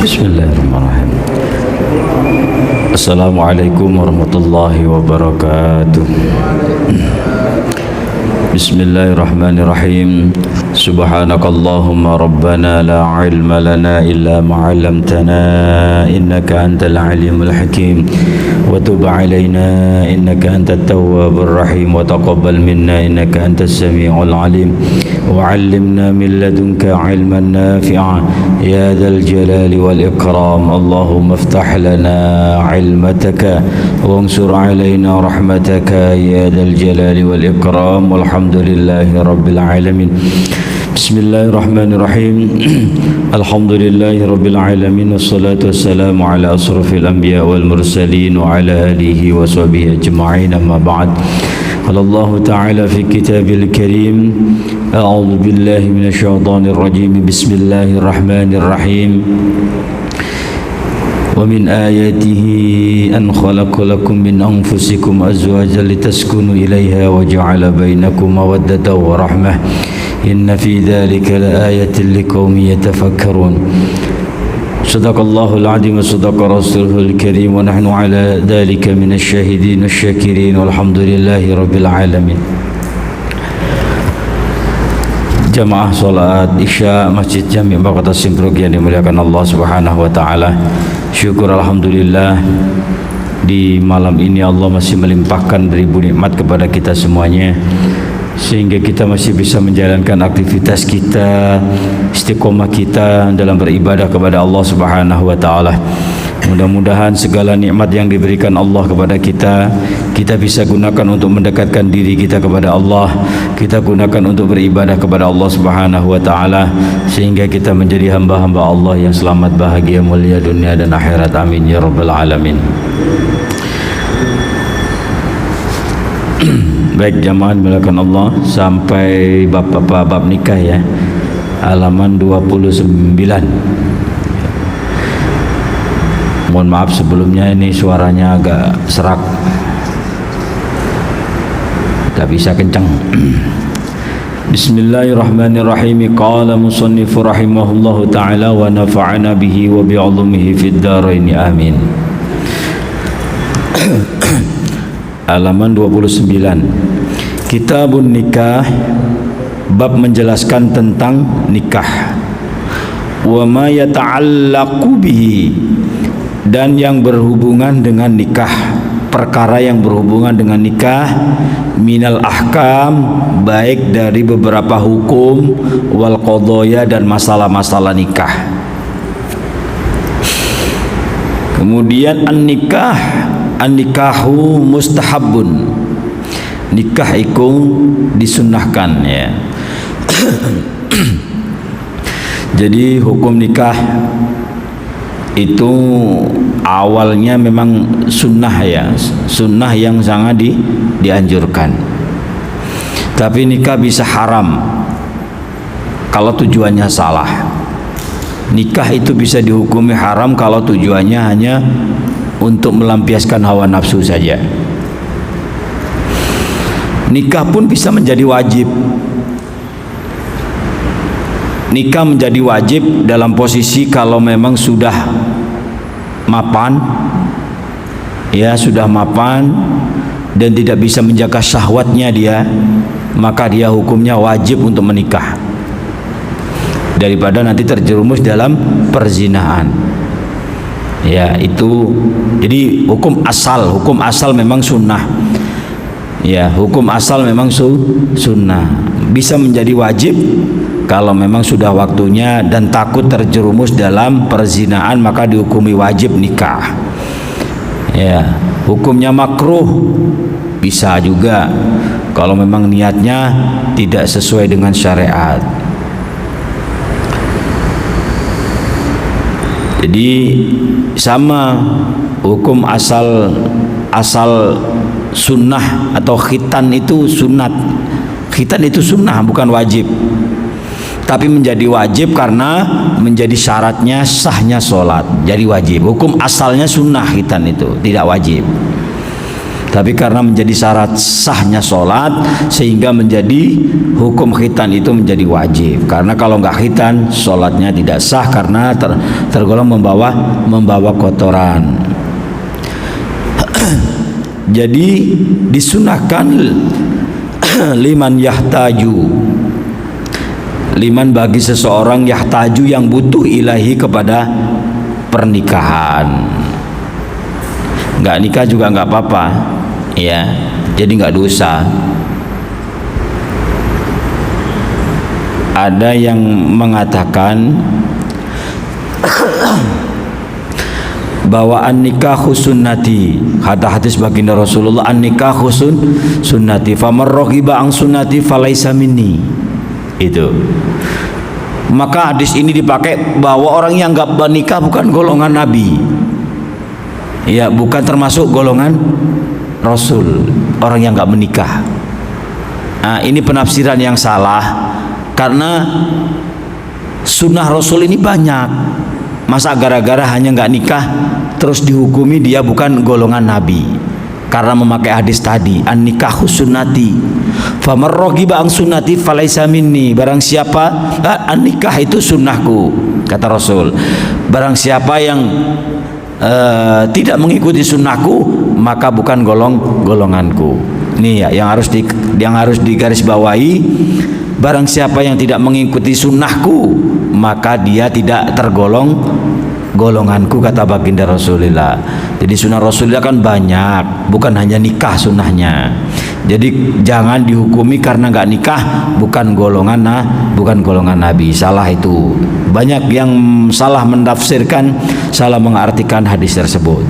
Bismillahirrahmanirrahim. Assalamualaikum warahmatullahi wabarakatuh. Bismillahirrahmanirrahim. Subhanakallahumma rabbana la ilma lana illa ma 'allamtana innaka antal alimul hakim wa tub 'alaina innaka antat tawwabur rahim wa taqabbal minna innaka antas samiul alim wa 'allimna min ladunka 'ilman nafi'a ya dzal jalali wal ikram. Allahumma iftah lana 'ilmataka wansur 'alaina rahmataka ya dzal jalali wal ikram. Alhamdulillahi rabbil alamin. Bismillahirrahmanirrahim. Alhamdulillahi rabbil alamin. Wassalatu wassalamu ala asrafil anbiya wal mursalin wa ala alihi wa sahbihi ajma'in. Amma ba'd. Qala Allah ta'ala fi kitabil karim. A'udzu billahi minasy syaithanir rajim. Bismillahirrahmanirrahim. ومن آياته أن خلق لكم من أنفسكم أزواجا لتسكنوا إليها وجعل بينكم مودة ورحمة إن في ذلك لآية لقوم يتفكرون. صدق الله العظيم وصدق رسوله الكريم ونحن على ذلك من الشاهدين والشاكرين والحمد لله رب العالمين. Jamaah salat Isya Masjid Jami' Baqat Simpruk yang dimuliakan Allah Subhanahu wa taala. Syukur alhamdulillah di malam ini Allah masih melimpahkan beribu nikmat kepada kita semuanya sehingga kita masih bisa menjalankan aktivitas kita, istiqomah kita dalam beribadah kepada Allah Subhanahu wa taala. Mudah-mudahan segala nikmat yang diberikan Allah kepada kita bisa gunakan untuk mendekatkan diri kita kepada Allah, kita gunakan untuk beribadah kepada Allah Subhanahu wa taala sehingga kita menjadi hamba-hamba Allah yang selamat, bahagia, mulia dunia dan akhirat. Amin ya rabbal alamin. Baik jamaah dimuliakan Allah, sampai bab nikah ya, halaman 29. Mohon maaf sebelumnya ini suaranya agak serak, tak bisa kencang. Bismillahirrahmanirrahim. Qala musannifu rahimahullahu ta'ala wa nafa'ana bihi wa bi'ulumihi fid dharain amin. Halaman 29. Kitabun nikah, bab menjelaskan tentang nikah. Wa ma yata'allaqu bihi, dan yang berhubungan dengan nikah, perkara yang berhubungan dengan nikah, minal ahkam, baik dari beberapa hukum, wal qadaya, dan masalah-masalah nikah. Kemudian an-nikahu mustahabun, nikah itu disunnahkan ya. Jadi hukum nikah itu awalnya memang sunnah ya, sunnah yang sangat dianjurkan. Tapi nikah bisa haram kalau tujuannya salah. Nikah itu bisa dihukumi haram kalau tujuannya hanya untuk melampiaskan hawa nafsu saja. Nikah pun bisa menjadi wajib. Nikah menjadi wajib dalam posisi kalau memang sudah mapan, ya sudah mapan dan tidak bisa menjaga syahwatnya dia, maka dia hukumnya wajib untuk menikah daripada nanti terjerumus dalam perzinahan. Ya itu, jadi hukum asal memang sunnah. Ya hukum asal memang sunnah, bisa menjadi wajib kalau memang sudah waktunya dan takut terjerumus dalam perzinahan, maka dihukumi wajib nikah. Ya, hukumnya makruh bisa juga kalau memang niatnya tidak sesuai dengan syariat. Jadi sama hukum asal sunnah atau khitan itu sunat. Khitan itu sunnah bukan wajib, tapi menjadi wajib karena menjadi syaratnya sahnya sholat, jadi wajib. Hukum asalnya sunnah khitan itu, tidak wajib. Tapi karena menjadi syarat sahnya sholat, sehingga menjadi hukum khitan itu menjadi wajib. Karena kalau nggak khitan, sholatnya tidak sah karena tergolong membawa kotoran. Jadi disunahkan liman yahtaju, liman bagi seseorang yahtaju yang butuh ilahi kepada pernikahan. Nggak nikah juga nggak apa-apa, ya, jadi nggak dosa. Ada yang mengatakan bahwa an-nikahu sunnati, kata hadis baginda Rasulullah, an-nikahu sunnati faman raghiba an sunnati falaisa minni. Itu maka hadis ini dipakai bahwa orang yang nggak menikah bukan golongan Nabi, ya, bukan termasuk golongan Rasul, orang yang nggak menikah. Nah, ini penafsiran yang salah, karena sunnah Rasul ini banyak. Masa gara-gara hanya nggak nikah terus dihukumi dia bukan golongan Nabi karena memakai hadis tadi, an nikahu sunnati famar raghiba an sunnati falaisa minni. Barang siapa, an nikah itu sunnahku, kata Rasul. Barang siapa yang tidak mengikuti sunnahku, maka bukan golonganku. Ini ya yang harus digarisbawahi. Barang siapa yang tidak mengikuti sunnahku, maka dia tidak tergolong golonganku, kata baginda Rasulullah. Jadi sunnah Rasulullah kan banyak, bukan hanya nikah sunnahnya. Jadi jangan dihukumi karena nggak nikah bukan golongan Nabi. Salah itu. Banyak yang salah menafsirkan, salah mengartikan hadis tersebut.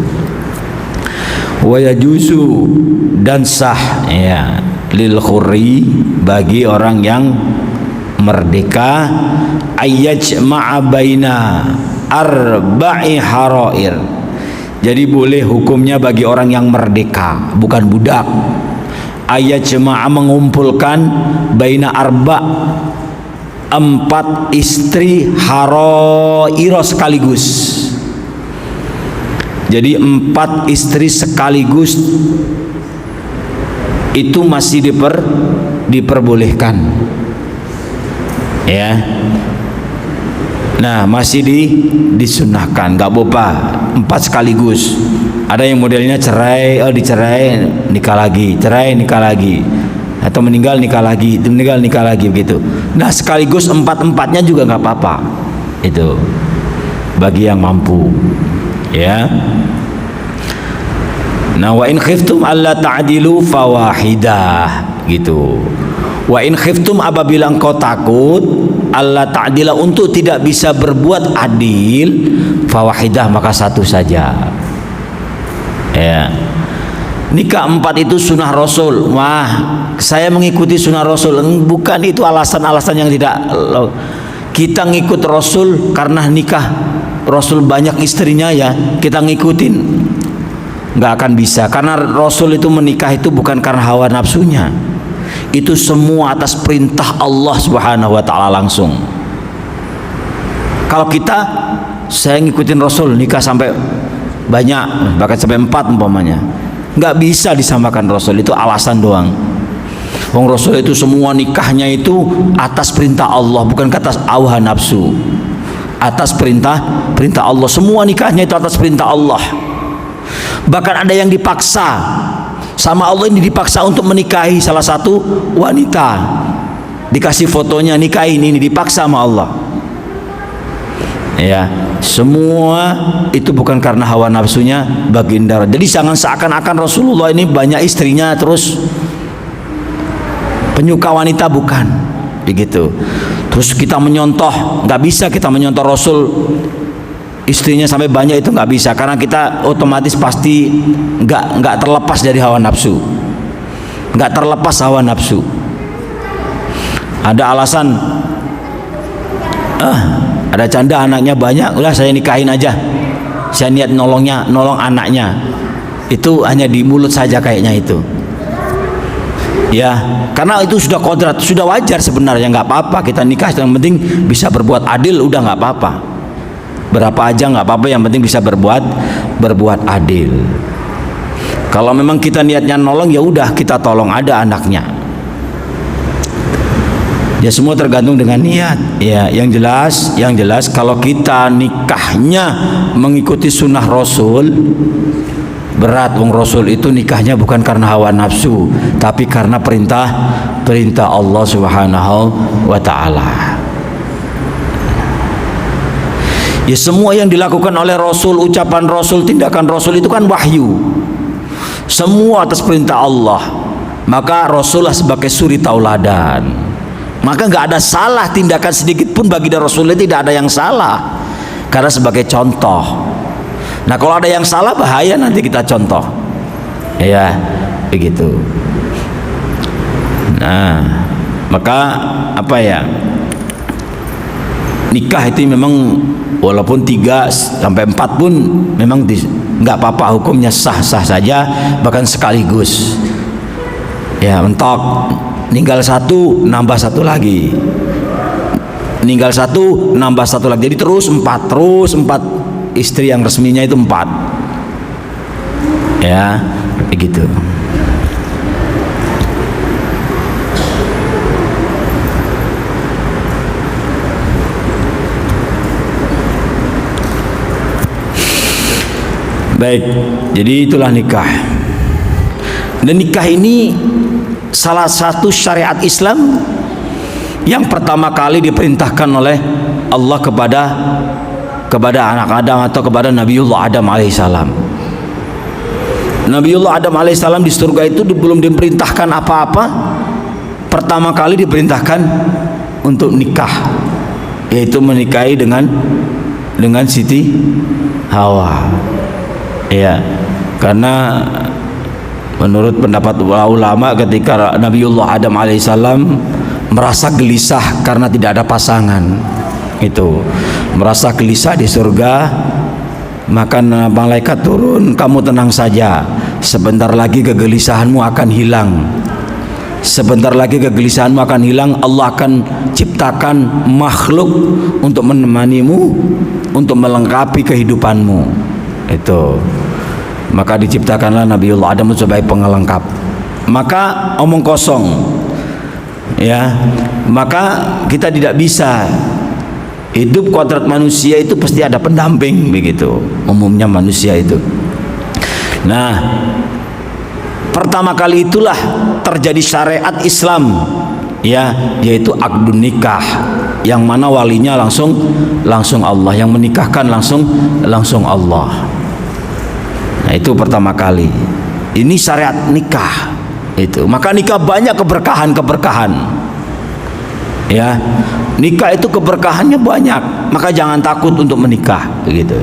Wa yajuzu, dan sah, ya, lil khurri, bagi orang yang merdeka, ayyajma'a baina arba'i harair. Jadi boleh hukumnya bagi orang yang merdeka, bukan budak, ayyajma'a, mengumpulkan baina empat istri harairo sekaligus. Jadi 4 istri sekaligus itu masih diperbolehkan, ya. Nah, masih disunahkan, nggak apa-apa 4 sekaligus. Ada yang modelnya cerai, dicerai nikah lagi, cerai nikah lagi, atau meninggal nikah lagi, meninggal nikah lagi, begitu. Nah, sekaligus 4-4-nya juga nggak apa-apa, itu bagi yang mampu, ya. Nah, wa in khiftum alla ta'dilu fawahidah, gitu. Wa in khiftum, apabila engkau takut, alla ta'dila, untuk tidak bisa berbuat adil, fawahidah, maka 1 saja, ya. Nikah 4 itu sunnah Rasul. Wah, saya mengikuti sunnah Rasul. Bukan itu alasan-alasan yang tidak. Kita ngikut Rasul karena nikah Rasul banyak istrinya, ya, kita ngikutin. Nggak akan bisa, karena Rasul itu menikah itu bukan karena hawa nafsunya, itu semua atas perintah Allah Subhanahu wa ta'ala langsung. Kalau kita, saya ngikutin Rasul nikah sampai banyak, bahkan sampai 4 umpamanya, nggak bisa disamakan Rasul, itu alasan doang. Wong Rasul itu semua nikahnya itu atas perintah Allah, bukan atas hawa nafsu, atas perintah Allah. Semua nikahnya itu atas perintah Allah. Bahkan ada yang dipaksa sama Allah, ini dipaksa untuk menikahi salah satu wanita, dikasih fotonya, nikahin, ini dipaksa sama Allah, ya. Semua itu bukan karena hawa nafsunya baginda. Jadi jangan seakan-akan Rasulullah ini banyak istrinya terus penyuka wanita, bukan begitu. Terus kita menyontoh, nggak bisa kita menyontoh Rasul istrinya sampai banyak, itu nggak bisa, karena kita otomatis pasti nggak terlepas dari hawa nafsu, nggak terlepas hawa nafsu. Ada alasan, ada canda anaknya banyak, udah saya nikahin aja, saya niat nolong anaknya, itu hanya di mulut saja kayaknya itu, ya, karena itu sudah kodrat, sudah wajar sebenarnya, nggak apa-apa kita nikah, yang penting bisa berbuat adil, udah nggak apa-apa. Berapa aja nggak apa-apa, yang penting bisa berbuat adil. Kalau memang kita niatnya nolong, ya udah kita tolong, ada anaknya. Ya semua tergantung dengan niat. Ya, yang jelas kalau kita nikahnya mengikuti sunnah Rasul, berat. Wong Rasul itu nikahnya bukan karena hawa nafsu, tapi karena perintah Allah Subhanahu wa taala. Ya semua yang dilakukan oleh Rasul, ucapan Rasul, tindakan Rasul itu kan wahyu. Semua atas perintah Allah. Maka Rasulullah sebagai suri tauladan. Maka nggak ada salah tindakan sedikit pun bagi Rasulullah, tidak ada yang salah. Karena sebagai contoh. Nah kalau ada yang salah bahaya nanti kita contoh. Ya begitu. Nah maka apa ya, nikah itu memang walaupun 3 sampai 4 pun memang nggak apa-apa, hukumnya sah-sah saja, bahkan sekaligus. Ya mentok, ninggal 1 nambah 1 lagi, ninggal 1 nambah 1 lagi, jadi terus 4 istri yang resminya itu 4. Ya begitu. Baik, jadi itulah nikah. Dan nikah ini salah satu syariat Islam yang pertama kali diperintahkan oleh Allah kepada anak Adam atau kepada Nabiullah Adam alaihissalam. Nabiullah Adam alaihissalam di surga itu belum diperintahkan apa-apa, pertama kali diperintahkan untuk nikah, yaitu menikahi dengan Siti Hawa. Ya, karena menurut pendapat ulama ketika Nabiullah Adam alaihissalam merasa gelisah karena tidak ada pasangan, itu merasa gelisah di surga, maka malaikat turun, kamu tenang saja, sebentar lagi kegelisahanmu akan hilang, sebentar lagi kegelisahanmu akan hilang, Allah akan ciptakan makhluk untuk menemanimu, untuk melengkapi kehidupanmu. Itu maka diciptakanlah Nabiullah Adam sebagai pengelengkap. Maka omong kosong, ya, maka kita tidak bisa hidup. Kodrat manusia itu pasti ada pendamping, begitu umumnya manusia itu. Nah pertama kali itulah terjadi syariat Islam, ya, yaitu akdun nikah, yang mana walinya langsung Allah, yang menikahkan langsung Allah. Nah itu pertama kali. Ini syariat nikah itu. Maka nikah banyak keberkahan. Ya, nikah itu keberkahannya banyak. Maka jangan takut untuk menikah, begitu.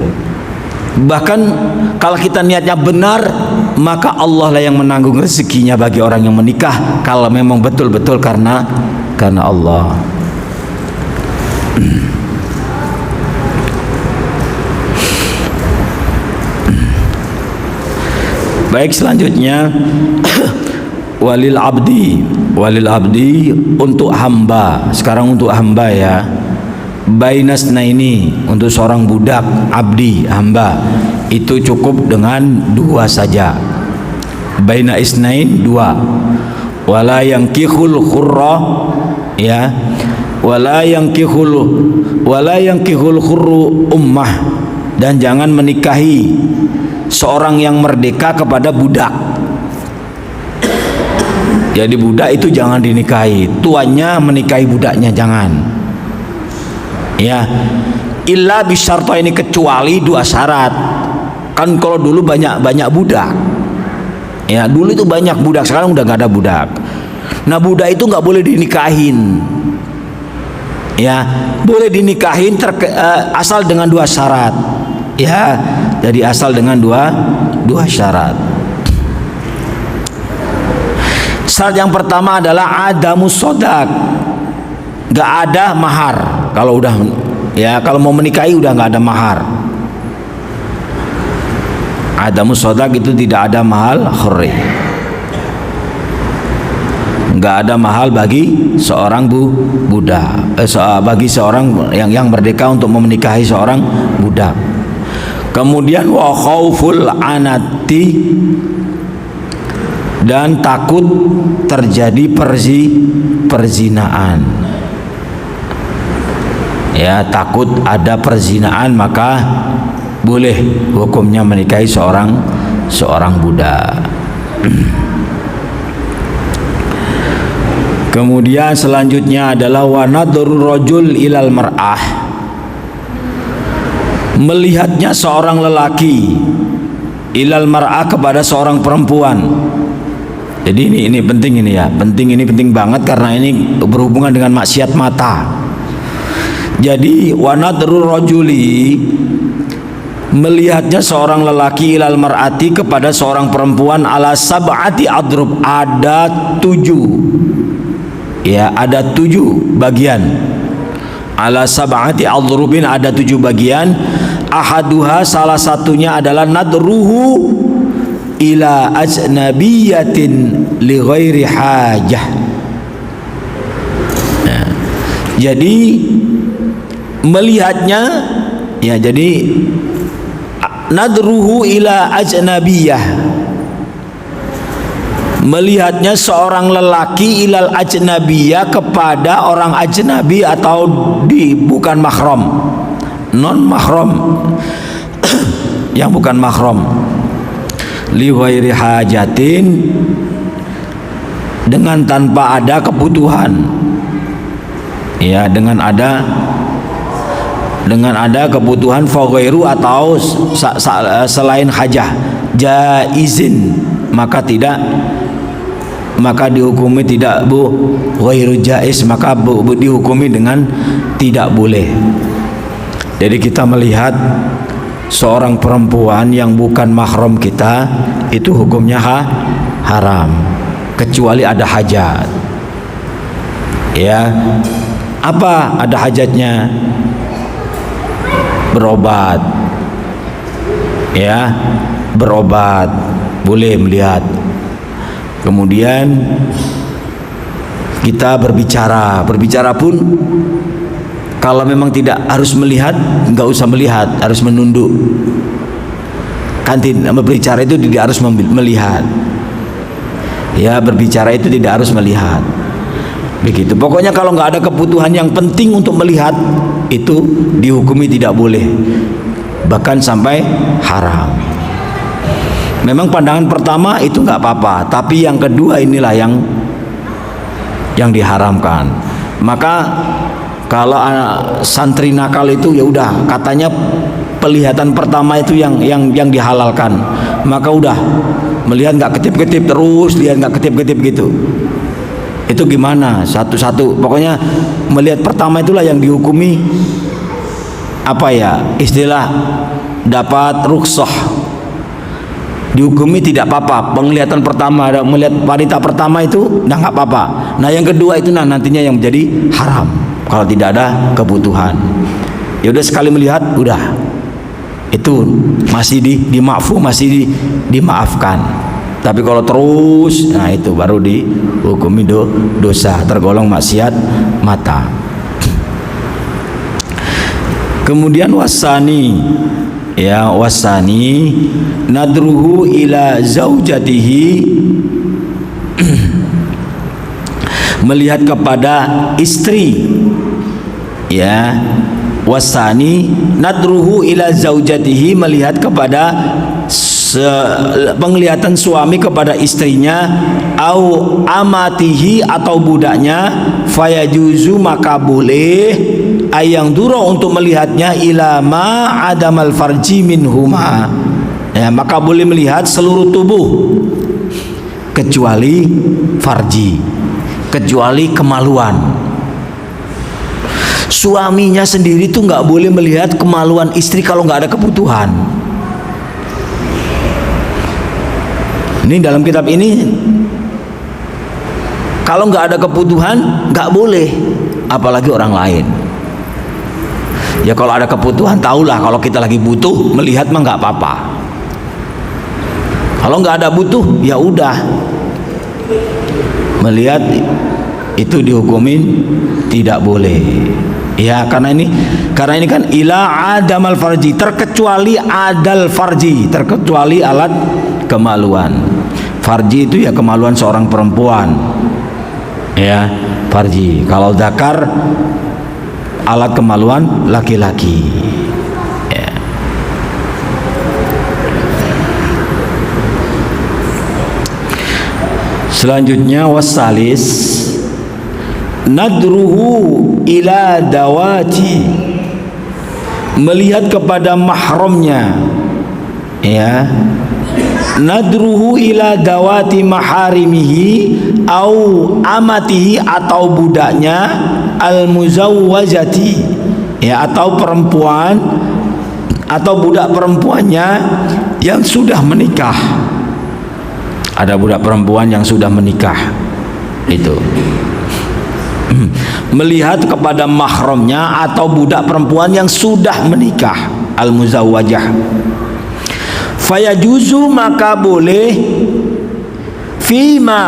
Bahkan kalau kita niatnya benar, maka Allah lah yang menanggung rezekinya bagi orang yang menikah, kalau memang betul-betul karena Allah. Baik, selanjutnya walil abdi untuk hamba. Sekarang untuk hamba, ya. Bainasna ini untuk seorang budak, abdi, hamba, itu cukup dengan 2 saja. Baina isnain 2. Wala yankihul khurra, ya, wala yankihul khurru ummah, dan jangan menikahi seorang yang merdeka kepada budak. Jadi budak itu jangan dinikahi, tuannya menikahi budaknya jangan. Ya, illa bisyarta, ini kecuali 2 syarat. Kan kalau dulu banyak budak. Ya, dulu itu banyak budak, sekarang udah nggak ada budak. Nah, budak itu nggak boleh dinikahin. Ya, boleh dinikahin asal dengan 2 syarat. Ya, jadi asal dengan dua syarat. Syarat yang pertama adalah adamus sodak, nggak ada mahar. Kalau udah, ya, kalau mau menikahi udah nggak ada mahar. Adamus sodak itu tidak ada mahal khurri, nggak ada mahal bagi seorang budak, bagi seorang yang merdeka untuk menikahi seorang budak. Kemudian wa khauful anati, dan takut terjadi perzinaan. Ya, takut ada perzinaan, maka boleh hukumnya menikahi seorang budak. Kemudian selanjutnya adalah wa nadru rajul ilal mar'ah, melihatnya seorang lelaki ilal mar'ah kepada seorang perempuan. Jadi ini penting, ini ya, penting banget karena ini berhubungan dengan maksiat mata. Jadi wa nadru rajuli, melihatnya seorang lelaki ilal mar'ati kepada seorang perempuan ala sab'ati adrub, ada 7, ya, ada 7 bagian. Ala sab'ati adrubin, ada 7 bagian. Ahaduha, salah satunya adalah nadruhu ila ajnabiyatin li ghairi hajah. Nah, jadi melihatnya, ya, jadi nadruhu ila ajnabiyah, melihatnya seorang lelaki ilal ajnabiyah kepada orang ajnabi atau bukan mahram, non mahram yang bukan mahram, li ghairi hajatin, dengan tanpa ada kebutuhan, ya, dengan ada kebutuhan, faghairu atau selain hajah, jaizin, maka dihukumi tidak ghairu jaiz, maka dihukumi dengan tidak boleh. Jadi kita melihat seorang perempuan yang bukan mahram kita, itu hukumnya haram kecuali ada hajat. Ya, apa ada hajatnya? Berobat, ya, berobat boleh melihat. Kemudian kita berbicara pun kalau memang tidak harus melihat, nggak usah melihat, harus menunduk. Kan berbicara itu tidak harus melihat, ya, berbicara itu tidak harus melihat. Begitu. Pokoknya kalau nggak ada kebutuhan yang penting untuk melihat, itu dihukumi tidak boleh, bahkan sampai haram. Memang pandangan pertama itu nggak apa-apa, tapi yang kedua inilah yang diharamkan. Maka kalau santri nakal itu, ya udah, katanya pelihatan pertama itu yang dihalalkan, maka udah melihat nggak ketip-ketip terus, lihat nggak ketip-ketip gitu. Itu gimana? Satu-satu, pokoknya melihat pertama itulah yang dihukumi, apa ya, istilah dapat rukhsah, dihukumi tidak apa-apa. Penglihatan pertama, melihat wanita pertama itu nggak apa-apa. Nah yang kedua itu nantinya yang menjadi haram kalau tidak ada kebutuhan. Ya udah, sekali melihat udah, itu masih masih dimaafkan. Tapi kalau terus, nah itu baru dihukumi dosa, tergolong maksiat mata. Kemudian wasani, ya, wasani nadruhu ila zaujatihi, melihat kepada istri, ya, wasani nadruhu ila zaujatihi, melihat kepada penglihatan suami kepada istrinya, au amatihi, atau budaknya, fayajuzu, maka boleh, ayang duro, untuk melihatnya, ilama adamal farji minhuma, ya, maka boleh melihat seluruh tubuh kecuali farji, kecuali kemaluan. Suaminya sendiri tuh nggak boleh melihat kemaluan istri kalau nggak ada kebutuhan. Ini dalam kitab ini, kalau nggak ada kebutuhan nggak boleh, apalagi orang lain. Ya kalau ada kebutuhan, tahulah kalau kita lagi butuh melihat mah nggak apa-apa. Kalau nggak ada butuh, ya udah, melihat itu dihukumin tidak boleh. Ya karena ini kan ila adamal farji, terkecuali adal farji, terkecuali alat kemaluan. Farji itu ya kemaluan seorang perempuan, ya, farji. Kalau zakar alat kemaluan laki-laki, ya. Selanjutnya wasalis nadruhu ila dawati, melihat kepada mahramnya, ya, nadruhu ila dawati maharimihi au amatihi, atau budaknya, al muzawwajati, ya, atau perempuan atau budak perempuannya yang sudah menikah. Ada budak perempuan yang sudah menikah, itu melihat kepada mahramnya atau budak perempuan yang sudah menikah, al muzawwajah. Fayajuzu, maka boleh, fima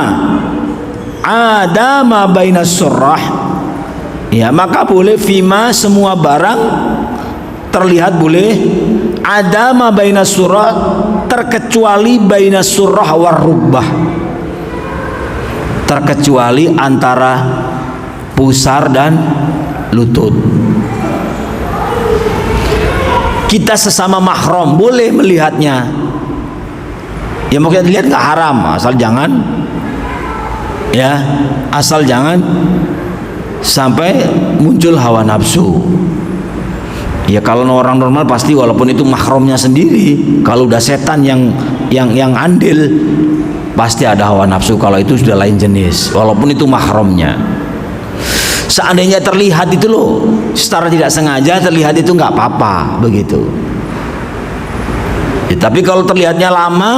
adama bainas surah, ya, maka boleh, fima semua barang terlihat boleh, adama bainas surah terkecuali bainas surah war rubbah, terkecuali antara pusar dan lutut. Kita sesama mahram boleh melihatnya, ya, mau kita lihat nggak haram, asal jangan, ya, asal jangan sampai muncul hawa nafsu. Ya, kalau orang normal pasti walaupun itu mahramnya sendiri, kalau udah setan yang andil pasti ada hawa nafsu. Kalau itu sudah lain jenis, walaupun itu mahramnya. Seandainya terlihat itu loh, secara tidak sengaja terlihat itu nggak apa-apa, begitu. Ya, tapi kalau terlihatnya lama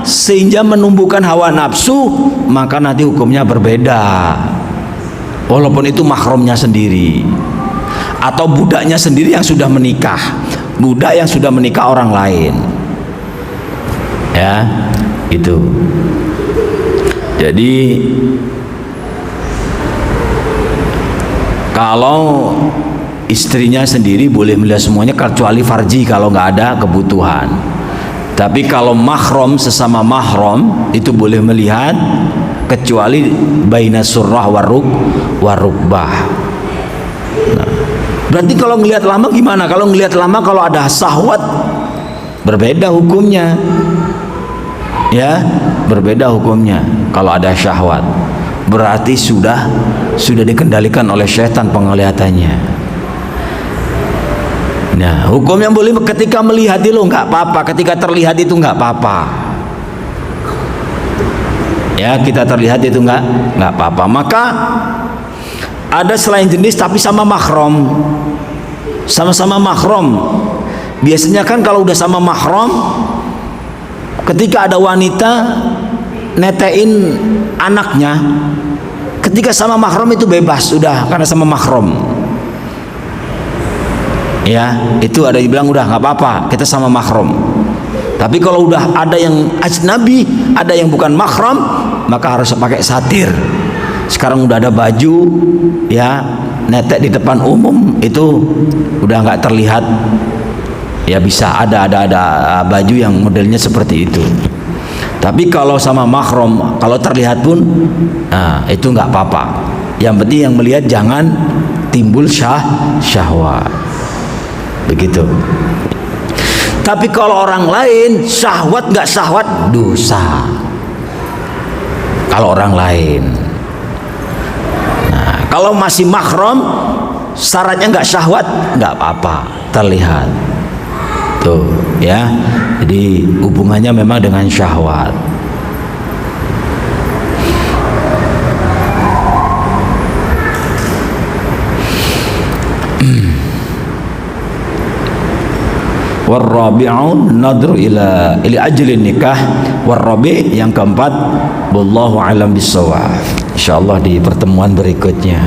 sehingga menumbuhkan hawa nafsu, maka nanti hukumnya berbeda. Walaupun itu mahramnya sendiri atau budaknya sendiri yang sudah menikah, budak yang sudah menikah orang lain, ya, itu. Jadi kalau istrinya sendiri boleh melihat semuanya kecuali farji kalau nggak ada kebutuhan. Tapi kalau mahram, sesama mahram itu boleh melihat kecuali baina surrah warukbah. Nah, berarti kalau ngelihat lama gimana? Kalau ngelihat lama, kalau ada syahwat berbeda hukumnya, ya, berbeda hukumnya. Kalau ada syahwat berarti sudah dikendalikan oleh syaitan penglihatannya. Nah, hukum yang boleh ketika melihat itu nggak apa-apa, ketika terlihat itu nggak apa-apa. Ya, kita terlihat itu nggak apa-apa. Maka ada selain jenis tapi sama mahram, sama-sama mahram. Biasanya kan kalau udah sama mahram, ketika ada wanita netein anaknya, ketika sama mahram itu bebas sudah, karena sama mahram, ya, itu ada dibilang udah nggak apa-apa, kita sama mahram. Tapi kalau udah ada yang ajnabi, ada yang bukan mahram, maka harus pakai satir. Sekarang udah ada baju, ya, netek di depan umum itu udah nggak terlihat, ya, bisa ada baju yang modelnya seperti itu. Tapi kalau sama mahram, kalau terlihat pun, nah, itu nggak apa-apa. Yang penting yang melihat jangan timbul syahwat, begitu. Tapi kalau orang lain syahwat nggak syahwat, dosa. Kalau orang lain, nah, kalau masih mahram, syaratnya nggak syahwat, nggak apa-apa, terlihat. Tuh, ya. Jadi hubungannya memang dengan syahwat. Warrabi'u nadru ila ajlin nikah. Warrabi' yang keempat, wallahu alam bissawab. Insyaallah di pertemuan berikutnya.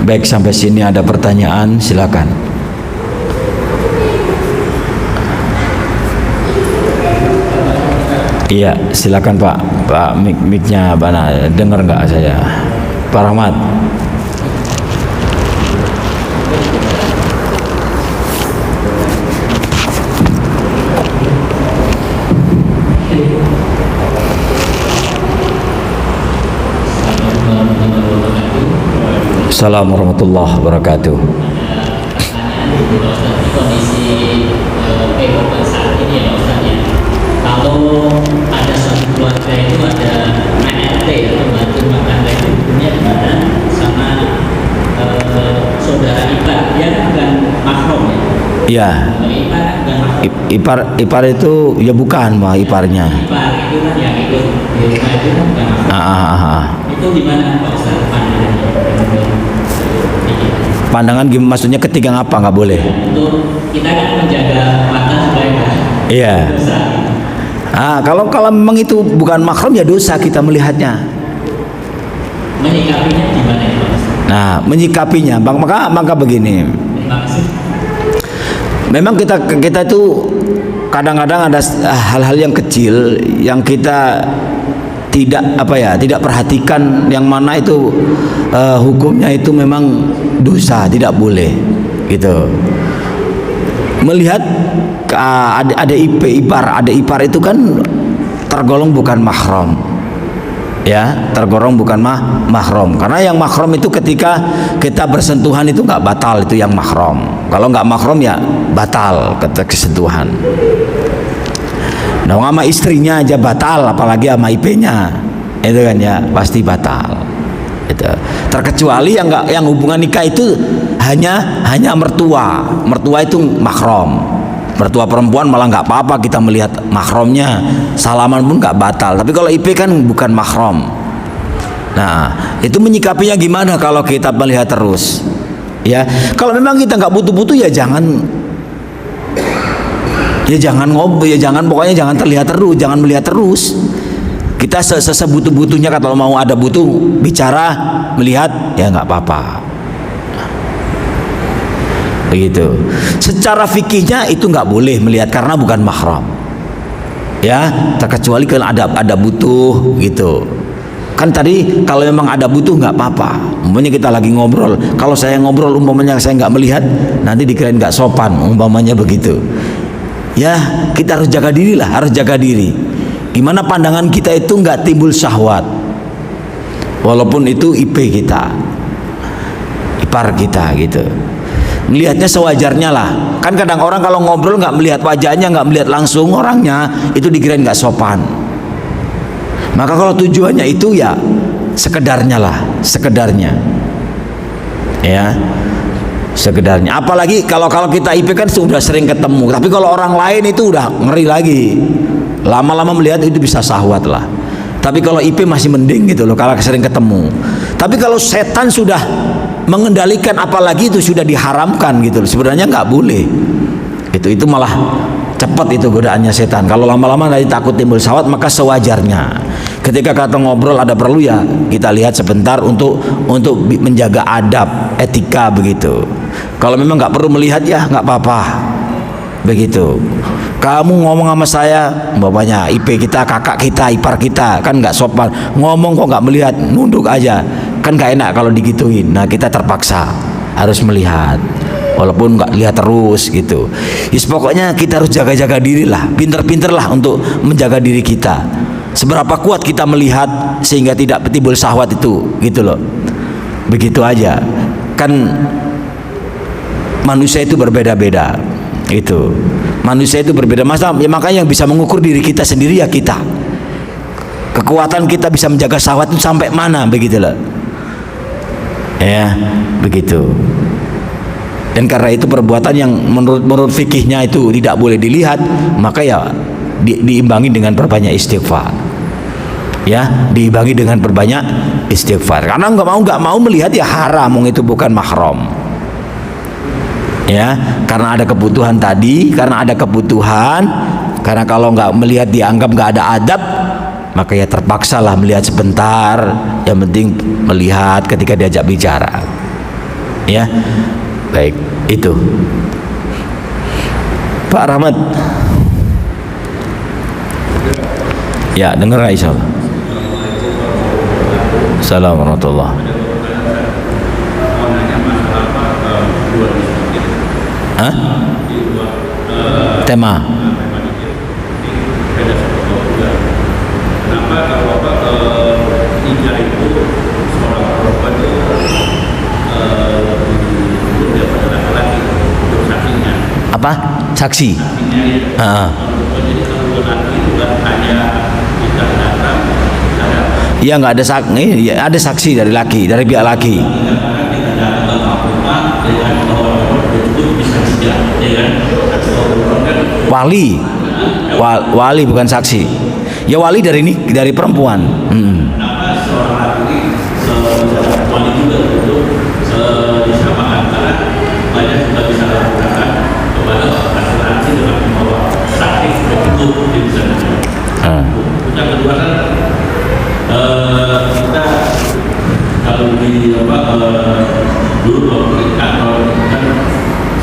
Baik, sampai sini ada pertanyaan, silakan. Iya, silakan Pak. Mic-nya mana? Dengar nggak saya? Pak Rahmat. Waalaikumsalam warahmatullahi wabarakatuh. Kondisi kehidupan saat ini ya Ustaz ya, kalau ada suatu keluarga itu ada ART atau bantu makan itu punya gimana sama saudara ipar, dia bukan mahram ya? Iya. Ipar bukan mahram. Ipar itu ya bukan mah iparnya. Ipar itu kan yang ikut di rumah itu kan bukan mahram. Itu gimana Pak Ustaz pandangannya? Pandangan gimana, maksudnya ketiga ngapa nggak boleh? Untuk kita kan menjaga mata supaya nggak Iya. dosa. Kalau memang itu bukan mahram ya dosa kita melihatnya. Menyikapinya gimana ya Pak Ustaz? Nah, menyikapinya maka begini. Terima kasih. Memang kita itu kadang-kadang ada hal-hal yang kecil yang kita tidak perhatikan, yang mana itu hukumnya itu memang dosa, tidak boleh gitu. Melihat ada ipar itu kan tergolong bukan mahram, ya, tergolong bukan mahram, karena yang mahram itu ketika kita bersentuhan itu nggak batal, itu yang mahram. Kalau nggak mahram ya batal kesentuhan. Nah, sama istrinya aja batal, apalagi sama IP-nya, itu kan ya pasti batal. Itu. Terkecuali yang hubungan nikah itu hanya mertua itu mahram. Mertua perempuan malah nggak apa-apa kita melihat mahramnya, salaman pun nggak batal. Tapi kalau IP kan bukan mahram. Nah, itu menyikapinya gimana kalau kita melihat terus? Ya, kalau memang kita nggak butuh-butuh ya jangan ngobrol, ya jangan, pokoknya jangan terlihat terus, jangan melihat terus. Kita sebutuh-butuhnya, kalau mau ada butuh bicara melihat ya nggak apa-apa. Begitu. Secara fikihnya itu nggak boleh melihat karena bukan mahram. Ya, terkecuali kalau ada butuh gitu. Kan tadi kalau memang ada butuh nggak apa-apa. Umpamanya kita lagi ngobrol, kalau saya ngobrol umpamanya saya nggak melihat, nanti dikirain nggak sopan, umpamanya begitu. Ya, kita harus jaga diri lah, harus jaga diri. Gimana pandangan kita itu nggak timbul syahwat, walaupun itu IP kita, ipar kita gitu. Melihatnya sewajarnya lah. Kan kadang orang kalau ngobrol nggak melihat wajahnya, nggak melihat langsung orangnya, itu dikirain nggak sopan. Maka kalau tujuannya itu ya sekedarnya lah, sekedarnya. Ya. Sekedarnya. Apalagi kalau kita IP kan sudah sering ketemu, tapi kalau orang lain itu udah ngeri lagi. Lama-lama melihat itu bisa syahwat lah. Tapi kalau IP masih mending gitu loh, kalau sering ketemu. Tapi kalau setan sudah mengendalikan, apalagi itu sudah diharamkan gitu loh, sebenarnya nggak boleh. Itu malah cepat itu godaannya setan. Kalau lama-lama nanti takut timbul syahwat, maka sewajarnya. Ketika kata ngobrol ada perlu ya kita lihat sebentar untuk menjaga adab, etika begitu. Kalau memang nggak perlu melihat ya nggak apa-apa, begitu. Kamu ngomong sama saya, umpamanya IP kita, kakak kita, ipar kita, kan nggak sopan. Ngomong kok nggak melihat, nunduk aja, kan nggak enak kalau digituin. Nah kita terpaksa harus melihat, walaupun nggak lihat terus gitu. Pokoknya kita harus jaga-jaga diri lah, pinter-pinter lah untuk menjaga diri kita. Seberapa kuat kita melihat sehingga tidak timbul syahwat itu, gitu loh. Begitu aja. Kan manusia itu berbeda-beda. Itu. Manusia itu berbeda. Ya, makanya yang bisa mengukur diri kita sendiri ya kita. Kekuatan kita bisa menjaga syahwat itu sampai mana, begitu loh. Ya, begitu. Dan karena itu perbuatan yang menurut fikihnya itu tidak boleh dilihat, maka ya diimbangi dengan perbanyak istighfar. Ya, diimbangi dengan perbanyak istighfar. Karena nggak mau melihat ya haram, itu bukan mahram. Ya, karena ada kebutuhan tadi, karena kalau nggak melihat dianggap nggak ada adab, maka ya terpaksalah melihat sebentar. Yang penting melihat ketika diajak bicara. Ya, baik itu. Pak Rahmat. Ya, dengar nggak insyaallah. Assalamualaikum warahmatullahi wabarakatuh. Hah? Tema. Kenapa kalau hijrah itu seorang perempuan itu apa? Saksi. Iya, nggak ada saksi. Ya, ada saksi dari laki, dari pihak laki. Wali, wali bukan saksi. Ya wali dari ini, dari perempuan. Yang kedua kan kita kalau di dulu waktu kantor kan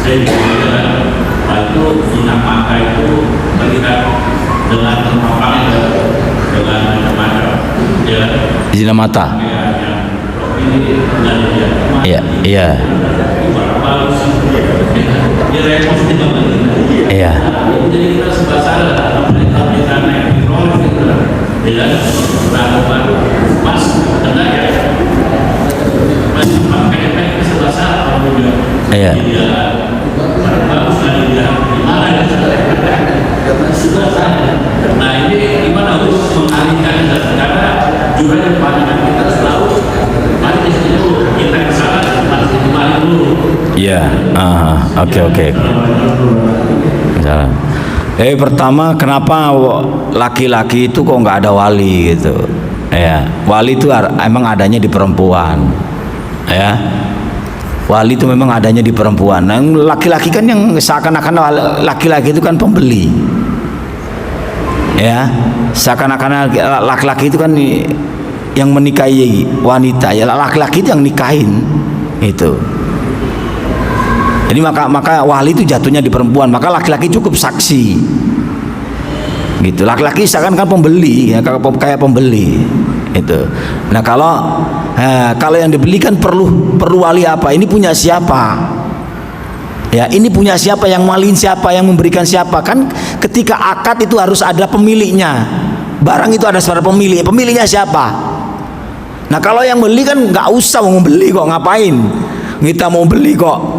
saya itu zina mata itu terlihat dengan terpapar dengan macam-macam ya. Zina mata. Iya, iya. Iya. Jadi kita serba salah dengan melakukan pas karena ya masih makanya kita serba salah kemudian Iya. bagus dari dia gimana ya sudah salah. Nah ini gimana untuk mengalihkan karena juga yang pandangan kita selalu mari di situ kita kesana pasti kembali dulu. Iya. Oke. Misalnya. Pertama, kenapa laki-laki itu kok nggak ada wali gitu? Ya, wali itu emang adanya di perempuan. Ya, wali itu memang adanya di perempuan. Nah, laki-laki kan yang seakan-akan laki-laki itu kan pembeli. Ya, seakan-akan laki-laki itu kan yang menikahi wanita. Ya, laki-laki itu yang nikahin itu. Jadi maka wali itu jatuhnya di perempuan, maka laki-laki cukup saksi, gitu. Laki-laki seakan kan pembeli, ya, kayak pembeli, itu. Nah kalau yang dibeli kan perlu wali apa? Ini punya siapa? Ya, ini punya siapa? Yang waliin siapa? Yang memberikan siapa? Kan ketika akad itu harus ada pemiliknya. Barang itu ada suara pemilik. Pemiliknya siapa? Nah kalau yang beli kan nggak usah mau beli kok, ngapain? Kita mau beli kok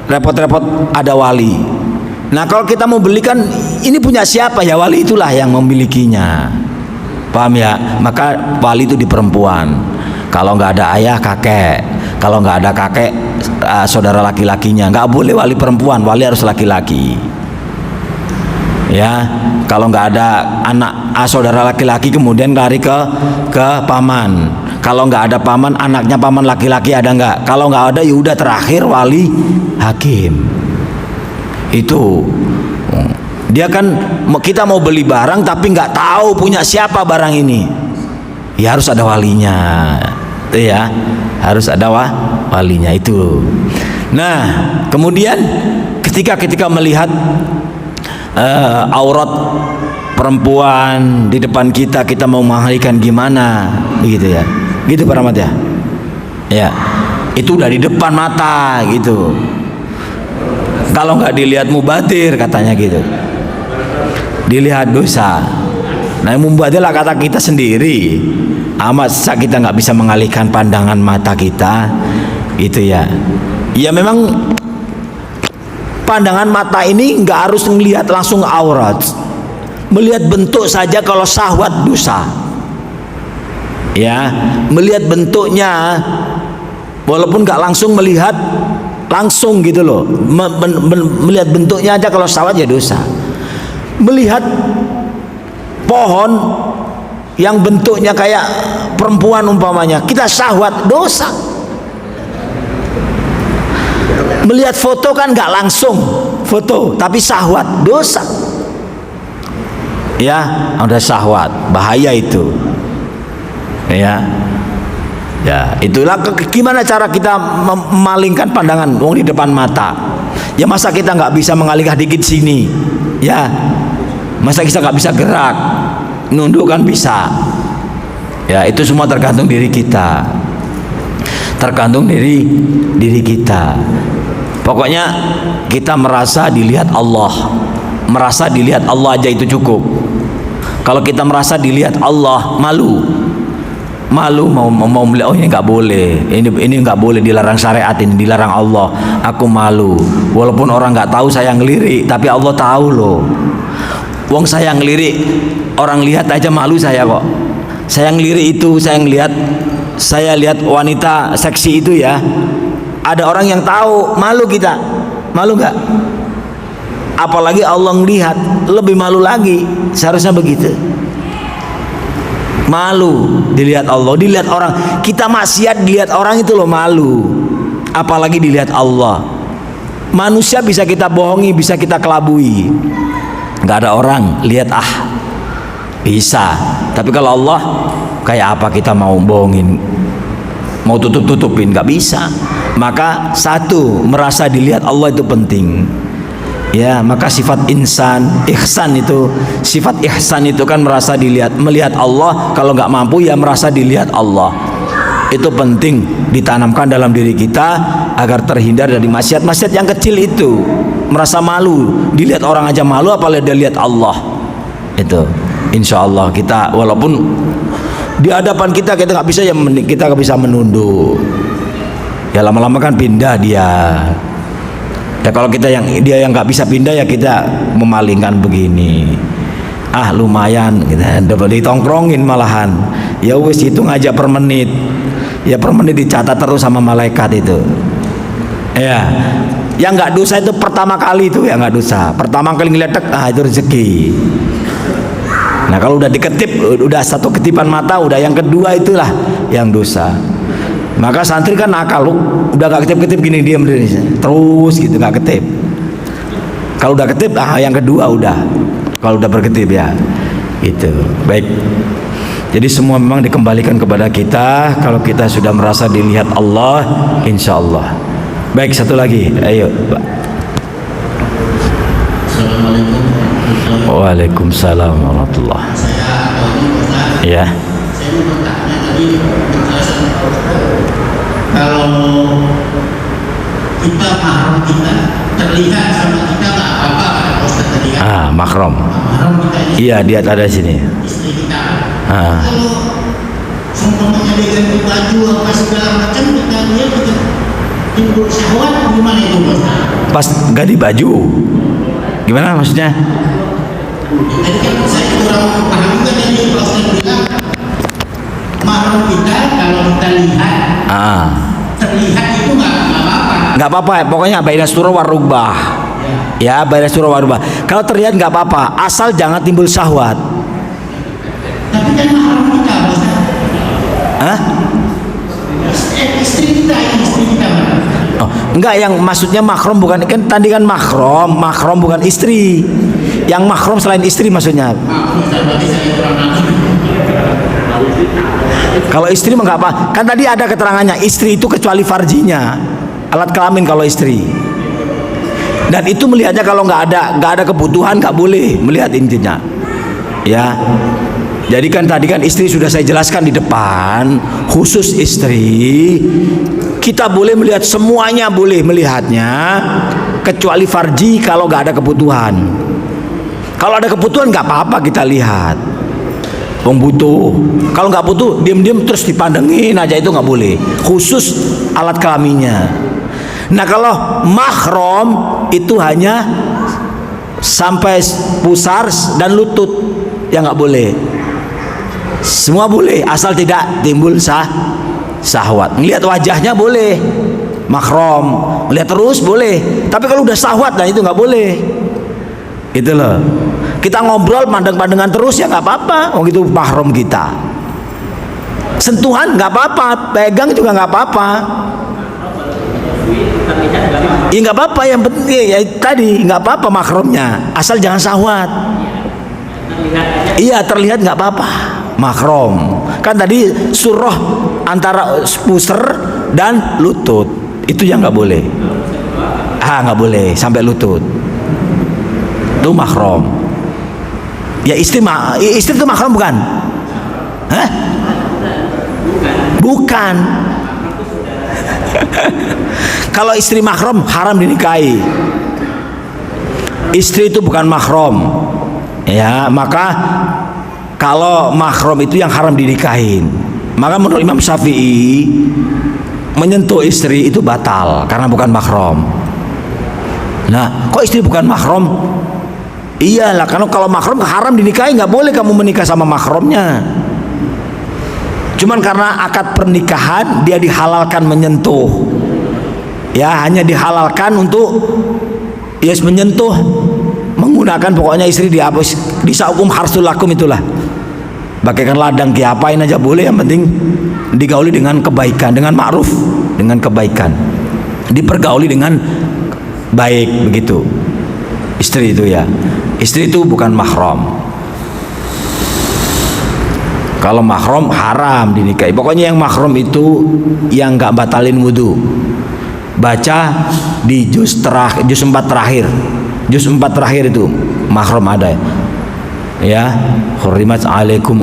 repot-repot ada wali. Nah kalau kita mau belikan ini punya siapa, ya wali itulah yang memilikinya. Paham ya? Maka wali itu di perempuan. Kalau nggak ada ayah, kakek. Kalau nggak ada kakek, saudara laki-lakinya. Nggak boleh wali perempuan, wali harus laki-laki. Ya, kalau nggak ada anak saudara laki-laki kemudian lari ke paman. Kalau nggak ada paman, anaknya paman laki-laki ada nggak? Kalau nggak ada, yaudah terakhir wali hakim. Itu dia kan kita mau beli barang tapi nggak tahu punya siapa barang ini. Ya harus ada walinya, itu ya, harus ada walinya itu. Nah kemudian ketika melihat aurat perempuan di depan kita mau mengalihkan gimana, begitu ya. Gitu Pak Rahmat ya. Ya, itu udah di depan mata gitu. Kalau nggak dilihat mubadir katanya gitu. Dilihat dosa. Nah mubadir lah kata kita sendiri. Amat kita nggak bisa mengalihkan pandangan mata kita, gitu ya. Ya memang pandangan mata ini nggak harus melihat langsung aurat. Melihat bentuk saja kalau syahwat dosa. Ya, melihat bentuknya walaupun nggak langsung melihat langsung gitu loh, melihat bentuknya aja kalau syahwat ya dosa. Melihat pohon yang bentuknya kayak perempuan umpamanya, kita syahwat, dosa. Melihat foto kan nggak langsung foto tapi syahwat, dosa. Ya, udah syahwat, bahaya itu. Ya, itulah gimana cara kita memalingkan pandangan di depan mata. Ya masa kita nggak bisa mengalihkan dikit sini, ya masa kita nggak bisa gerak, nunduk kan bisa. Ya itu semua tergantung diri kita, tergantung diri kita. Pokoknya kita merasa dilihat Allah, merasa dilihat Allah aja itu cukup. Kalau kita merasa dilihat Allah, malu. malu mau melihat, oh ini nggak boleh, ini nggak boleh, dilarang syariat, ini dilarang Allah, aku malu. Walaupun orang nggak tahu saya ngelirik, tapi Allah tahu loh. Wong saya ngelirik, orang lihat aja malu saya kok. Saya ngelirik itu, saya lihat wanita seksi itu ya, ada orang yang tahu, malu kita, malu nggak? Apalagi Allah ngelihat, lebih malu lagi. Seharusnya begitu. Malu dilihat Allah, dilihat orang. Kita maksiat dilihat orang itu loh malu. Apalagi dilihat Allah. Manusia bisa kita bohongi, bisa kita kelabui. Nggak ada orang lihat bisa. Tapi kalau Allah, kayak apa kita mau bohongin, mau tutupin, nggak bisa. Maka satu, merasa dilihat Allah itu penting. Ya, maka sifat ihsan itu, sifat ihsan itu kan merasa melihat Allah. Kalau nggak mampu ya merasa dilihat Allah. Itu penting ditanamkan dalam diri kita agar terhindar dari maksiat yang kecil itu. Merasa malu, dilihat orang aja malu, apalagi dia lihat Allah. Itu, insya Allah kita walaupun di hadapan kita nggak bisa kita nggak bisa menunduk. Ya lama-lama kan pindah dia. Ya kalau dia yang nggak bisa pindah ya kita memalingkan begini. Lumayan, kita dapat ditongkrongin malahan. Ya wis hitung aja per menit. Ya per menit dicatat terus sama malaikat itu. Ya, yang nggak dosa itu pertama kali itu ya nggak dosa. Pertama kali ngeliatek, itu rezeki. Nah kalau udah diketip, udah satu ketipan mata, udah yang kedua itulah yang dosa. Maka santri kan nakal, udah gak ketip-ketip gini diam terus gitu, gak ketip. Kalau udah ketip, yang kedua udah. Kalau udah berketip ya, itu baik. Jadi semua memang dikembalikan kepada kita. Kalau kita sudah merasa dilihat Allah, insya Allah. Baik, satu lagi, ayo Pak. Assalamualaikum warahmatullahi wabarakatuh. Waalaikumsalam warahmatullahi. Ya. Saya mau bertanya tadi kalau kita mahram kita terlihat sama kita nggak apa-apa kan Ustaz tadi kan? Mahram. Mahram kita ini. Iya, dia ada di sini. Istri kita. Kalau seumpamanya dia ganti baju apa segala macam kita lihat kita timbul syahwat, gimana itu Ustaz? Pas ganti baju. Gimana maksudnya? Tadi kan saya kurang paham juga tadi Pak Ustaz bilang mahram kita kalau kita lihat terlihat itu nggak apa-apa. Nggak apa-apa, pokoknya baina surah warubah. Ya, baina surah warubah. Kalau terlihat nggak apa-apa, asal jangan timbul syahwat. Tapi kan mahram kita, Bos. Istri kita. Oh, enggak, yang maksudnya mahram bukan kan tadi kan mahram bukan istri. Yang mahram selain istri maksudnya. Kalau istri mah nggak apa, kan tadi ada keterangannya istri itu kecuali farjinya, alat kelamin kalau istri. Dan itu melihatnya kalau nggak ada kebutuhan nggak boleh melihat intinya. Ya, jadi kan tadi kan istri sudah saya jelaskan di depan, khusus istri kita boleh melihat semuanya, boleh melihatnya kecuali farji kalau nggak ada kebutuhan. Kalau ada kebutuhan nggak apa-apa kita lihat. Butuh. Kalau nggak butuh, diam-diam terus dipandangin aja, itu nggak boleh. Khusus alat kelaminnya. Nah kalau mahram itu hanya sampai pusar dan lutut yang nggak boleh. Semua boleh, asal tidak timbul syahwat. Ngelihat wajahnya boleh, mahram. Ngelihat terus boleh. Tapi kalau udah syahwat, nah itu nggak boleh. Gitu loh. Kita ngobrol pandang-pandangan terus ya nggak apa-apa, itu mahram kita. Sentuhan nggak apa-apa, pegang juga nggak apa-apa. Ya nggak apa-apa, yang penting ya tadi nggak apa-apa mahramnya, asal jangan syahwat. Iya terlihat nggak apa-apa, mahram. Kan tadi surah antara pusar dan lutut itu yang nggak boleh. Nggak boleh sampai lutut. Itu mahram. Ya istri itu mahram bukan? Bukan. Kalau istri mahram haram dinikahi. Istri itu bukan mahram. Ya, maka kalau mahram itu yang haram dinikahin. Maka menurut Imam Syafi'i menyentuh istri itu batal karena bukan mahram. Nah, kok istri bukan mahram? Iyalah, karena kalau mahram haram dinikahi, nggak boleh kamu menikah sama mahramnya. Cuman karena akad pernikahan dia dihalalkan menyentuh. Ya, hanya dihalalkan untuk menyentuh, menggunakan pokoknya istri dihapus, disaukum harsul lakum itulah. Bagaikan ladang diapain aja boleh, yang penting digauli dengan kebaikan, dengan ma'ruf, dengan kebaikan. Dipergauli dengan baik begitu. Istri itu ya. Istri itu bukan mahram. Kalau mahram haram dinikahi. Pokoknya yang mahram itu yang nggak batalin wudu. Baca di juz 4 terakhir. Juz 4 terakhir itu mahram ada. Ya, hurrimat alaikum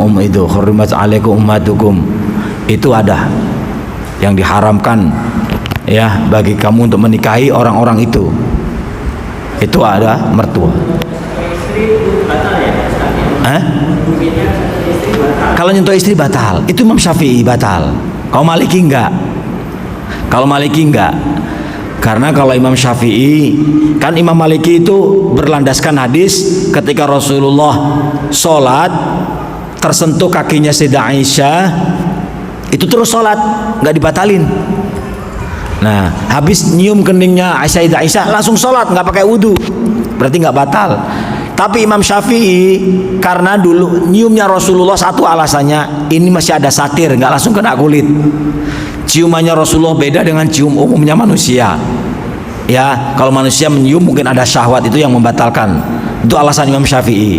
hurrimat alaikum ummatukum. Itu ada yang diharamkan ya bagi kamu untuk menikahi orang-orang itu. Itu ada mertua. Kalau nyentuh istri batal, itu Imam Syafi'i batal. Kalau Maliki enggak. Kalau Maliki enggak. Karena kalau Imam Syafi'i, kan Imam Maliki itu berlandaskan hadis ketika Rasulullah sholat tersentuh kakinya Sayyidah Aisyah, itu terus sholat, nggak dibatalin. Nah, habis nyium keningnya Sayyidah Aisyah langsung sholat, nggak pakai wudhu, berarti nggak batal. Tapi Imam Syafi'i karena dulu nyiumnya Rasulullah, satu alasannya ini masih ada satir, nggak langsung kena kulit. Ciumannya Rasulullah beda dengan cium umumnya manusia. Ya, kalau manusia menyium mungkin ada syahwat, itu yang membatalkan. Itu alasan Imam Syafi'i.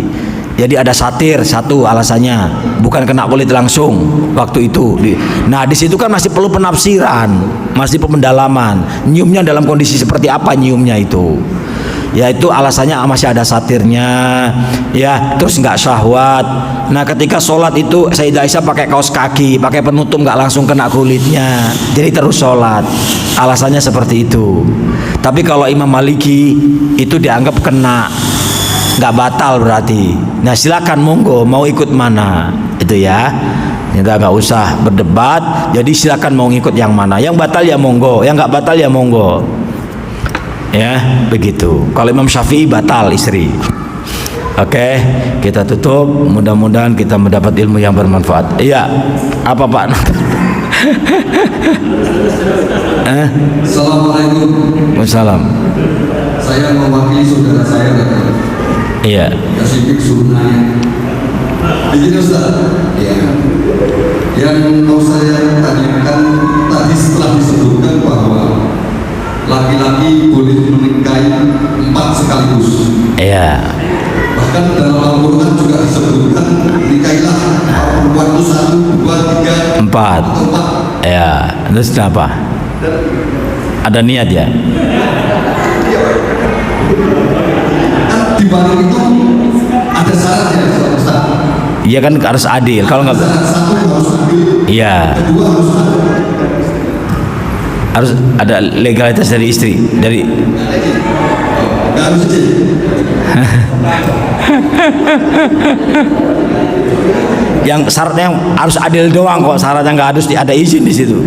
Jadi ada satir, satu alasannya, bukan kena kulit langsung waktu itu. Nah, di situ kan masih perlu penafsiran, masih pendalaman. Nyiumnya dalam kondisi seperti apa nyiumnya itu? Ya itu alasannya masih ada satirnya, ya terus nggak syahwat. Nah ketika sholat itu Sayyidah Aisyah pakai kaos kaki, pakai penutup, nggak langsung kena kulitnya, jadi terus sholat. Alasannya seperti itu. Tapi kalau Imam Maliki itu dianggap kena, nggak batal berarti. Nah silakan monggo mau ikut mana itu ya. Kita nggak usah berdebat. Jadi silakan mau ikut yang mana. Yang batal ya monggo, yang nggak batal ya monggo. Ya begitu. Kalau Imam Syafi'i batal istri. Oke, kita tutup. Mudah-mudahan kita mendapat ilmu yang bermanfaat. Iya, apa Pak? Assalamualaikum. Waalaikumsalam. Saya mewakili saudara saya. Iya. Kasih sunnahnya. Begini Ustaz. Ya. Yang mau saya tanyakan tadi setelah disebutkan bahwa laki-laki boleh menikahi 4 sekaligus. Iya. Bahkan dalam Al-Quran juga disebutkan nikahilah perempuan itu 1, 2, 3, 4. Ya. Terus kenapa? Ada niat ya? Kan di balik itu ada syaratnya Ustaz. Iya kan harus adil. Kalau nggak, Syarat 1 harus adil. iya. 2 harus adil. Harus ada legalitas dari istri, dari Nggak harus izin. yang syaratnya yang harus adil doang kok, syaratnya nggak harus ada izin di situ.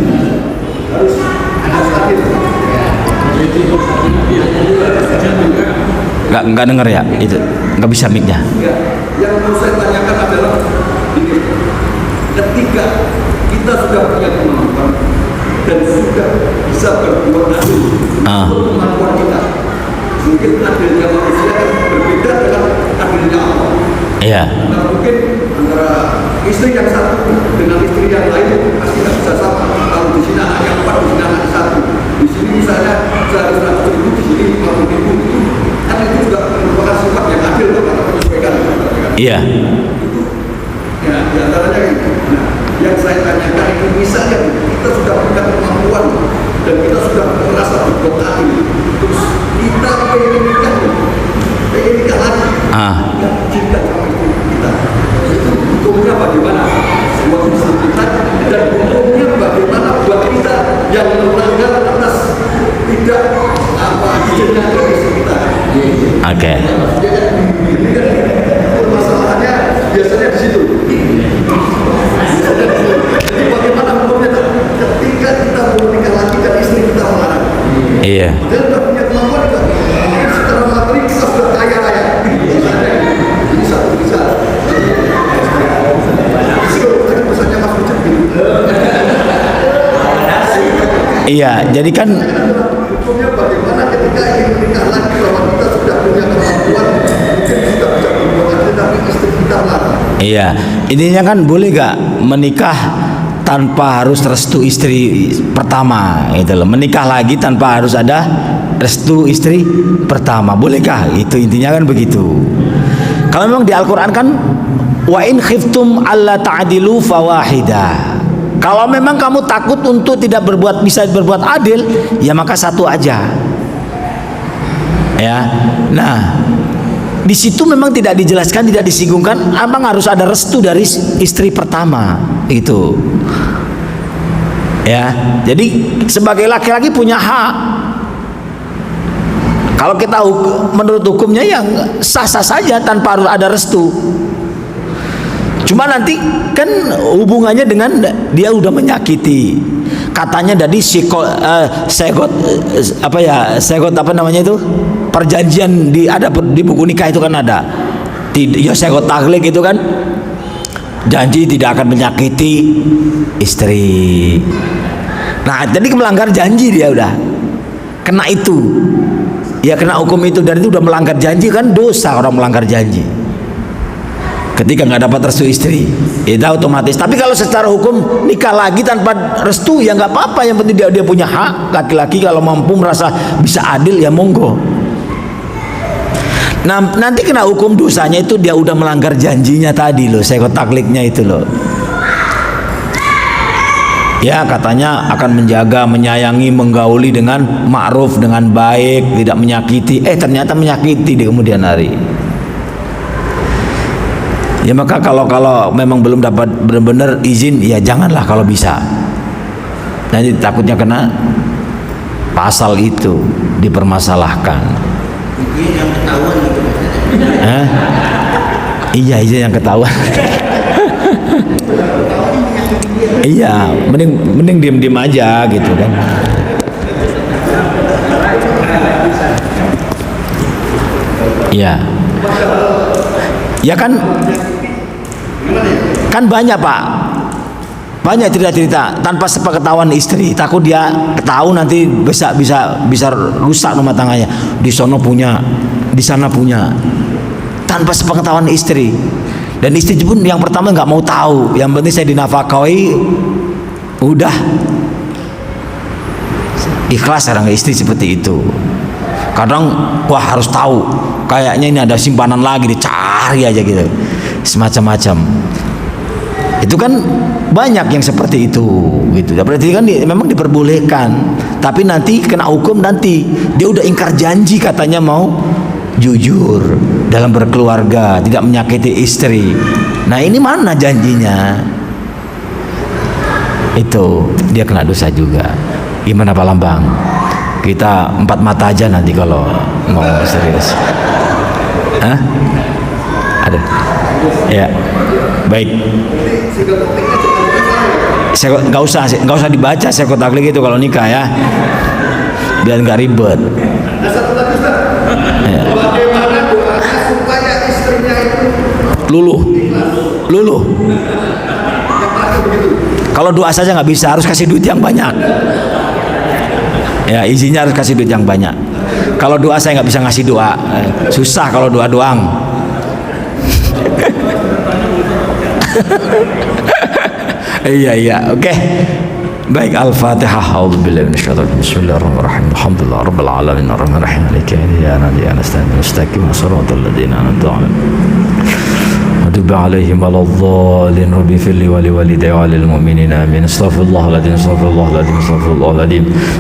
Nggak denger ya, itu nggak bisa mic-nya. Yang mau saya tanyakan adalah ini, ketika kita sudah punya kemampuan dan sudah bisa berbuat adil untuk kemampuan kita, mungkin adilnya manusia kan berbeda dengan adilnya Allah. Iya. Nah, mungkin antara istri yang satu dengan istri yang lain pasti tidak bisa sama. Kalau di sini anaknya 4, di sini anaknya 1. Di sini misalnya seharusnya 100.000, di sini 50.000, kan itu juga merupakan sifat yang adil karena menyesuaikan. Iya. Itu ya di antaranya itu. Nah, yang saya tanyakan itu misalnya kita sudah punya kemampuan dan kita sudah merasa berbuat adil, terus kita pengen nikah lagi, kita cinta sama istri kita, itu hukumnya bagaimana buat istri kita dan hukumnya bagaimana buat kita yang melanggar atas tidak izinnya istri kita. Oke. Permasalahannya biasanya di situ. Jadi Iya. Padahal sudah punya kemampuan juga. Secara materi kita sudah kaya raya. Bisa. Tadi pesannya Mas Ucap gitu. Iya, jadi kan Hukumnya bagaimana ketika ingin menikah lagi bahwa kita sudah punya kemampuan, mungkin sudah bisa berbuat adil, tapi istri kita lagi. iya, intinya kan boleh gak menikah tanpa harus restu istri pertama gitu loh. Menikah lagi tanpa harus ada restu istri pertama. Bolehkah? Itu intinya kan begitu. Kalau memang di Al-Qur'an kan wa in khiftum alla ta'dilu fawahidah. Kalau memang kamu takut untuk tidak bisa berbuat adil, ya maka satu aja. Ya. Nah, di situ memang tidak dijelaskan, tidak disinggungkan abang harus ada restu dari istri pertama itu. Ya. Jadi sebagai laki-laki punya hak. Kalau kita menurut hukumnya yang sah-sah saja tanpa harus ada restu. Cuma nanti kan hubungannya dengan dia udah menyakiti. Katanya dari segot apa namanya itu? Perjanjian ada di buku nikah itu kan ada. Ya segot taklek itu kan janji tidak akan menyakiti istri. Nah, jadi melanggar janji dia udah. Kena itu. Ya kena hukum itu, dan itu udah melanggar janji, kan dosa orang melanggar janji. Ketika nggak dapat restu istri, itu otomatis. Tapi kalau secara hukum nikah lagi tanpa restu ya nggak apa-apa. Yang penting dia punya hak. Laki-laki kalau mampu merasa bisa adil ya monggo. Nah, nanti kena hukum dosanya itu dia udah melanggar janjinya tadi loh, sekot takliknya itu loh. Ya katanya akan menjaga, menyayangi, menggauli dengan ma'ruf, dengan baik, tidak menyakiti. Ternyata menyakiti di kemudian hari. Ya maka kalau memang belum dapat benar-benar izin, ya janganlah kalau bisa. Nanti takutnya kena pasal itu dipermasalahkan. Izin yang ketahuan gitu. Iya, izin yang ketahuan. Iya, mending diem aja gitu kan. Iya. Ya kan banyak Pak, banyak cerita-cerita tanpa sepengetahuan istri, takut dia tahu nanti bisa rusak rumah tangganya. Di sono punya, di sana punya, tanpa sepengetahuan istri. Dan istri pun yang pertama nggak mau tahu, yang penting saya dinafkahi, udah ikhlas. Orang istri seperti itu. Kadang wah harus tahu, kayaknya ini ada simpanan lagi, dicari aja gitu, semacam-macam. Itu kan banyak yang seperti itu gitu. Berarti kan memang diperbolehkan, tapi nanti kena hukum. Nanti dia udah ingkar janji, katanya mau jujur dalam berkeluarga, tidak menyakiti istri. Nah ini mana janjinya? Itu dia kena dosa juga. Gimana Pak Lambang? Kita 4 mata aja nanti kalau mau serius. Ada? Ya, baik. Nggak usah dibaca sekot taklik itu kalau nikah ya, biar nggak ribet. Nah satu lagi Ustaz, bagaimana doanya supaya istrinya itu Luluh. yang pasti begitu. Kalau doa saja nggak bisa, harus kasih duit yang banyak. Ya izinnya harus kasih duit yang banyak. Kalau doa saya nggak bisa ngasih doa, susah kalau doa doang. Iya, oke. Baik, Al-Fatihah. A'udzubillahi minasyaitonir rajim. Bismillahirrahmanirrahim. Alhamdulillah rabbil alamin arrahmanir rahim maliki yaumiddin. Nasta'inu mustaqim shiratal ladzina an'amta 'alaihim. Tub 'alaihim waladdallin. Rabbi firli wa liwalidayya wa lil mu'minin amin. Astaghfirullahaladzim.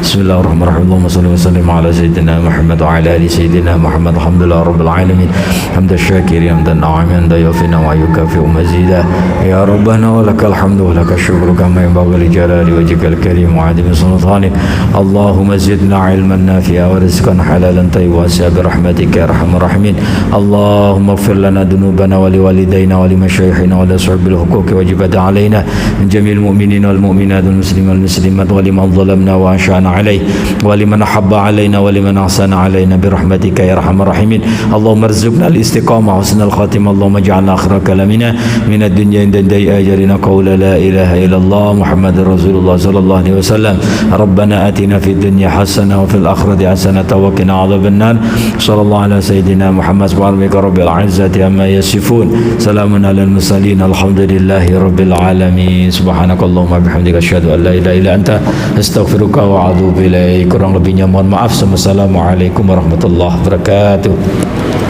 Bismillahirrahmanirrahim. Allahumma shalli wa sallim ala sayyidina Muhammad wa ala ali sayyidina Muhammad. Alhamdulillah rabbil alamin. Hamdan syakirin hamdan na'iman dayafina wa yukafi'u mazida. Ya Rabbana wa lakal hamdu wa lakal syukru kama yanbaghi li jalali wajhikal karim wa 'azimi sultanik. Allahumma zidna 'ilman nafi'a wa rizqan halalan tayyiban bi rahmatika ya arhamar rahimin. Allahumma ighfir lana dhunubana wa liwalidayna والدينا ولمشايخنا ولأصحاب الحقوق وجبت علينا من جميع المؤمنين والمؤمنات والمسلمين والمسلمات ولمن ظلمنا وأنشأنا عليه ولمن أحب علينا ولمن أحسن علينا برحمتك يا أرحم الراحمين. اللهم ارزقنا الاستقامة وحسن الخاتمة. اللهم اجعلنا آخر كلامنا من الدنيا عند انتهاء أجلنا قول لا إله إلا الله محمد رسول الله صلى الله عليه وسلم. ربنا آتنا في الدنيا حسنة وفي الآخرة حسنة وقنا عذاب النار. صلى الله على سيدنا محمد سبحان رب العزة عما يصفون سلام على المرسلين الحمد لله رب العالمين. سبحانك اللهم وبحمدك أشهد أن لا إله إلا أنت أستغفرك وأتوب إليك. Kurang lebihnya mohon maaf. Assalamualaikum warahmatullahi wabarakatuh.